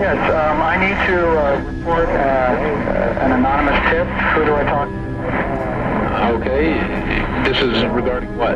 Yes, I need to report an anonymous tip. Who do I talk to? Okay, this is regarding what?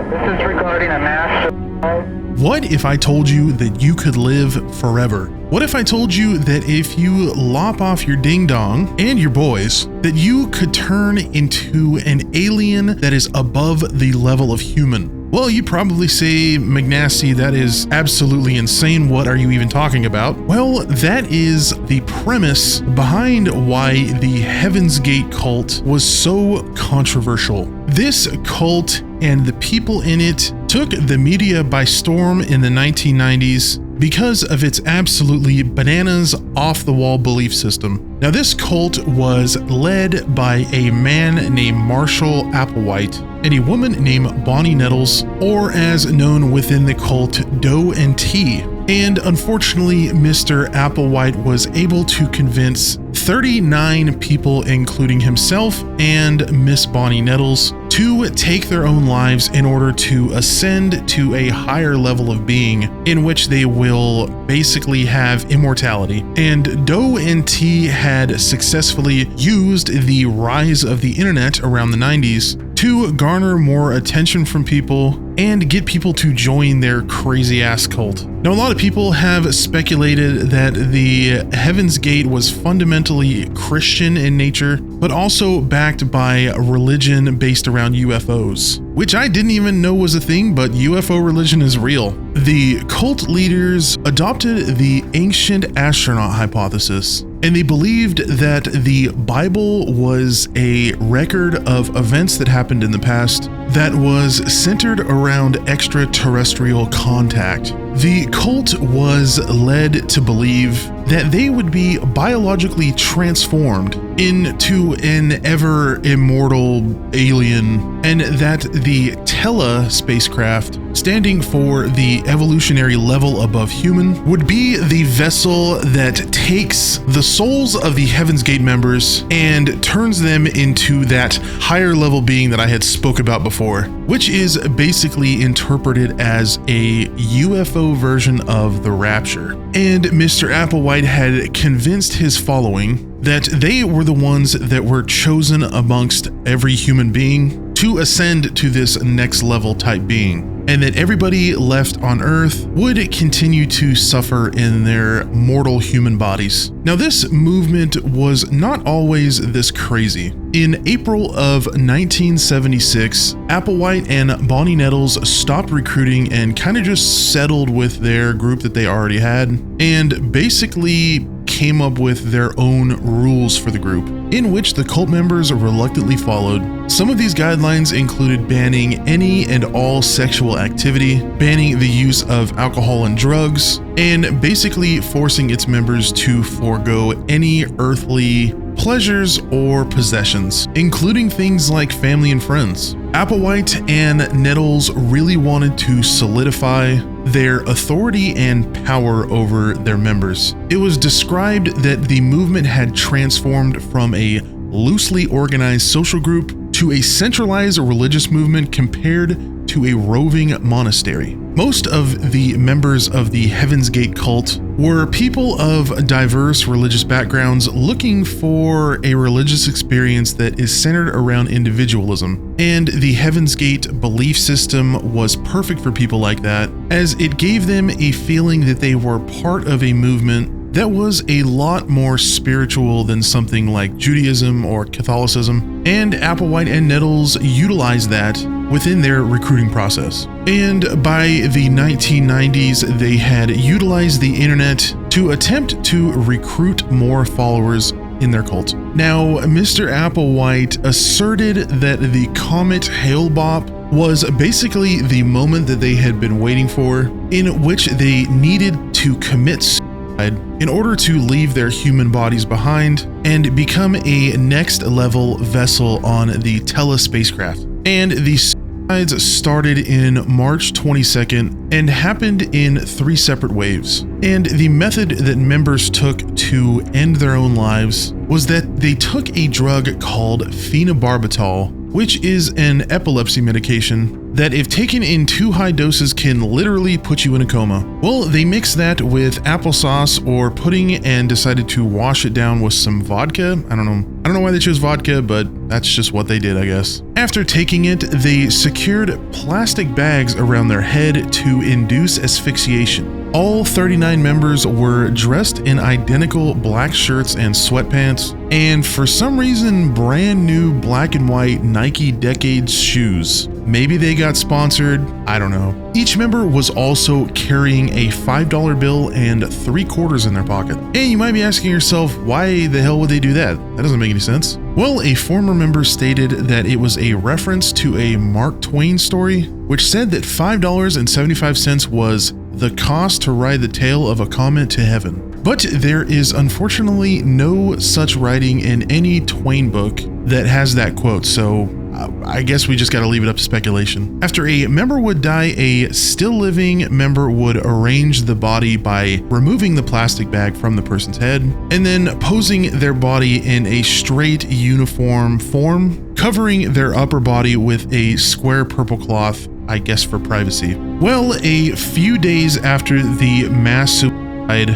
This is regarding a mass suicide. What if I told you that you could live forever? What if I told you that if you lop off your ding dong and your boys, that you could turn into an alien that is above the level of human? Well, you'd probably say, McNasty, that is absolutely insane. What are you even talking about? Well, that is the premise behind why the Heaven's Gate cult was so controversial. This cult and the people in it took the media by storm in the 1990s because of its absolutely bananas off-the-wall belief system. Now, this cult was led by a man named Marshall Applewhite and a woman named Bonnie Nettles, or as known within the cult, Doe and T. And unfortunately, Mr. Applewhite was able to convince 39 people, including himself and Miss Bonnie Nettles, to take their own lives in order to ascend to a higher level of being in which they will basically have immortality. And Doe and T had successfully used the rise of the internet around the 90s to garner more attention from people and get people to join their crazy ass cult. Now, a lot of people have speculated that the Heaven's Gate was fundamentally Christian in nature, but also backed by a religion based around UFOs, which I didn't even know was a thing, but UFO religion is real. The cult leaders adopted the ancient astronaut hypothesis, and they believed that the Bible was a record of events that happened in the past that was centered around extraterrestrial contact. The cult was led to believe that they would be biologically transformed into an ever immortal alien, and that the Tela spacecraft, standing for the evolutionary level above human, would be the vessel that takes the souls of the Heaven's Gate members and turns them into that higher level being that I had spoke about before, which is basically interpreted as a UFO version of the rapture. And Mr. Applewhite had convinced his following that they were the ones that were chosen amongst every human being to ascend to this next level type being, and that everybody left on Earth would continue to suffer in their mortal human bodies. Now, this movement was not always this crazy. In April of 1976, Applewhite and Bonnie Nettles stopped recruiting and kind of just settled with their group that they already had, and basically came up with their own rules for the group, in which the cult members reluctantly followed. Some of these guidelines included banning any and all sexual activity, banning the use of alcohol and drugs, and basically forcing its members to forego any earthly pleasures or possessions, including things like family and friends. Applewhite and Nettles really wanted to solidify their authority and power over their members. It was described that the movement had transformed from a loosely organized social group to a centralized religious movement compared to a roving monastery. Most of the members of the Heaven's Gate cult were people of diverse religious backgrounds looking for a religious experience that is centered around individualism. And the Heaven's Gate belief system was perfect for people like that, as it gave them a feeling that they were part of a movement that was a lot more spiritual than something like Judaism or Catholicism, and Applewhite and Nettles utilized that within their recruiting process. And by the 1990s, they had utilized the internet to attempt to recruit more followers in their cult. Now, Mr. Applewhite asserted that the Comet Hale-Bopp was basically the moment that they had been waiting for, in which they needed to commit suicide in order to leave their human bodies behind and become a next level vessel on the Tela spacecraft. And the suicides started in March 22nd and happened in 3 separate waves. And the method that members took to end their own lives was that they took a drug called phenobarbital, which is an epilepsy medication, that if taken in too high doses can literally put you in a coma. Well, they mixed that with applesauce or pudding and decided to wash it down with some vodka. I don't know why they chose vodka, but that's just what they did, I guess. After taking it, they secured plastic bags around their head to induce asphyxiation. All 39 members were dressed in identical black shirts and sweatpants, and for some reason, brand new black and white Nike Decades shoes. Maybe they got sponsored, I don't know. Each member was also carrying a $5 bill and 3 quarters in their pocket. And you might be asking yourself, why the hell would they do that? That doesn't make any sense. Well, a former member stated that it was a reference to a Mark Twain story, which said that $5.75 was the cost to ride the tail of a comet to heaven. But there is unfortunately no such writing in any Twain book that has that quote, so I guess we just gotta leave it up to speculation. After a member would die, a still living member would arrange the body by removing the plastic bag from the person's head and then posing their body in a straight uniform form, covering their upper body with a square purple cloth, I guess for privacy. Well, a few days after the mass suicide,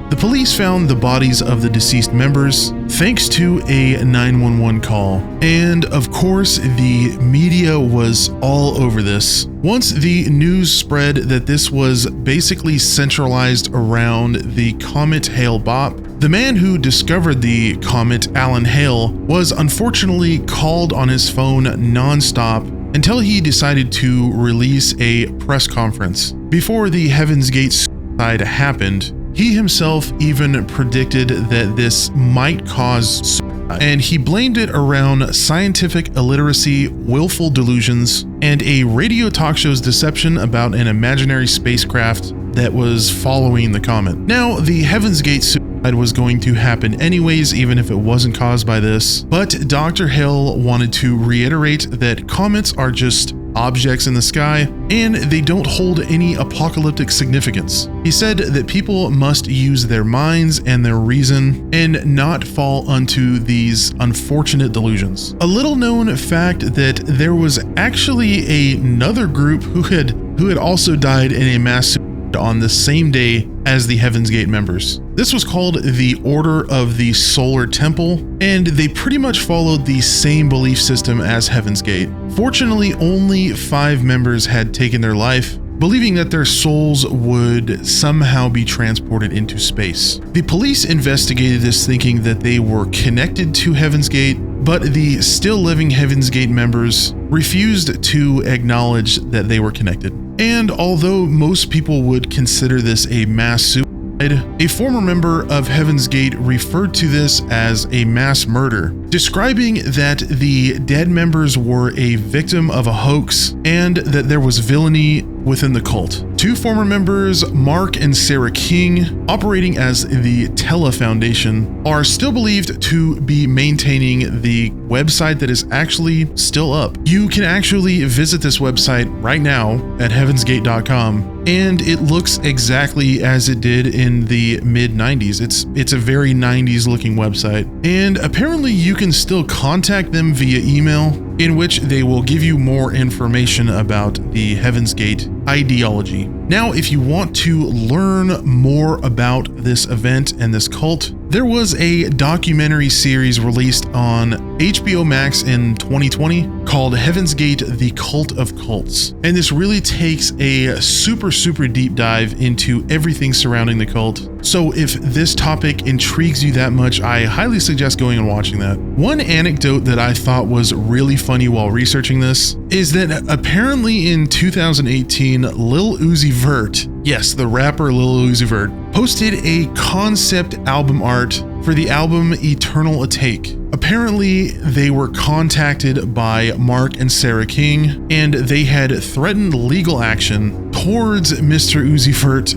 the police found the bodies of the deceased members thanks to a 911 call. And of course, the media was all over this. Once the news spread that this was basically centralized around the comet Hale-Bopp, the man who discovered the comet, Alan Hale, was unfortunately called on his phone nonstop until he decided to release a press conference. Before the Heaven's Gate suicide happened, he himself even predicted that this might cause suicide, and he blamed it around scientific illiteracy, willful delusions, and a radio talk show's deception about an imaginary spacecraft that was following the comet. Now, the Heaven's Gate suicide was going to happen anyways, even if it wasn't caused by this, but Dr. Hale wanted to reiterate that comets are just objects in the sky, and they don't hold any apocalyptic significance. He said that people must use their minds and their reason and not fall onto these unfortunate delusions. A little known fact that there was actually another group who had also died in a mass suicide on the same day as the Heaven's Gate members. This was called the Order of the Solar Temple, and they pretty much followed the same belief system as Heaven's Gate. Fortunately, only 5 members had taken their life, believing that their souls would somehow be transported into space. The police investigated this thinking that they were connected to Heaven's Gate, but the still living Heaven's Gate members refused to acknowledge that they were connected. And although most people would consider this a mass suicide, a former member of Heaven's Gate referred to this as a mass murder, describing that the dead members were a victim of a hoax and that there was villainy within the cult. 2 former members, Mark and Sarah King, operating as the Tella Foundation, are still believed to be maintaining the website that is actually still up. You can actually visit this website right now at heavensgate.com, and it looks exactly as it did in the mid-90s. It's a very 90s looking website, and apparently you can still contact them via email, in which they will give you more information about the Heaven's Gate ideology. Now, if you want to learn more about this event and this cult, there was a documentary series released on HBO Max in 2020 called Heaven's Gate: The Cult of Cults. And this really takes a super deep dive into everything surrounding the cult. So if this topic intrigues you that much, I highly suggest going and watching that. One anecdote that I thought was really funny while researching this is that apparently in 2018, Lil Uzi Vert, yes, the rapper Lil Uzi Vert, posted a concept album art for the album Eternal Atake. Apparently, they were contacted by Mark and Sarah King, and they had threatened legal action towards Mr. Uzi Vert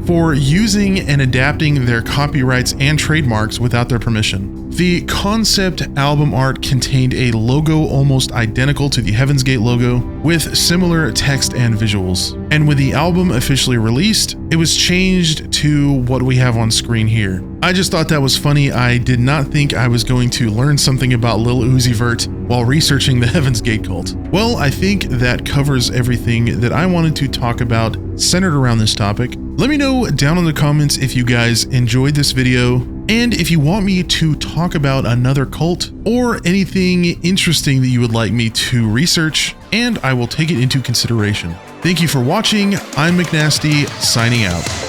for using and adapting their copyrights and trademarks without their permission. The concept album art contained a logo almost identical to the Heaven's Gate logo, with similar text and visuals. And when the album officially released, it was changed to what we have on screen here. I just thought that was funny. I did not think I was going to learn something about Lil Uzi Vert while researching the Heaven's Gate cult? Well, I think that covers everything that I wanted to talk about centered around this topic. Let me know down in the comments if you guys enjoyed this video and if you want me to talk about another cult or anything interesting that you would like me to research, and I will take it into consideration. Thank you for watching. I'm McNasty, signing out.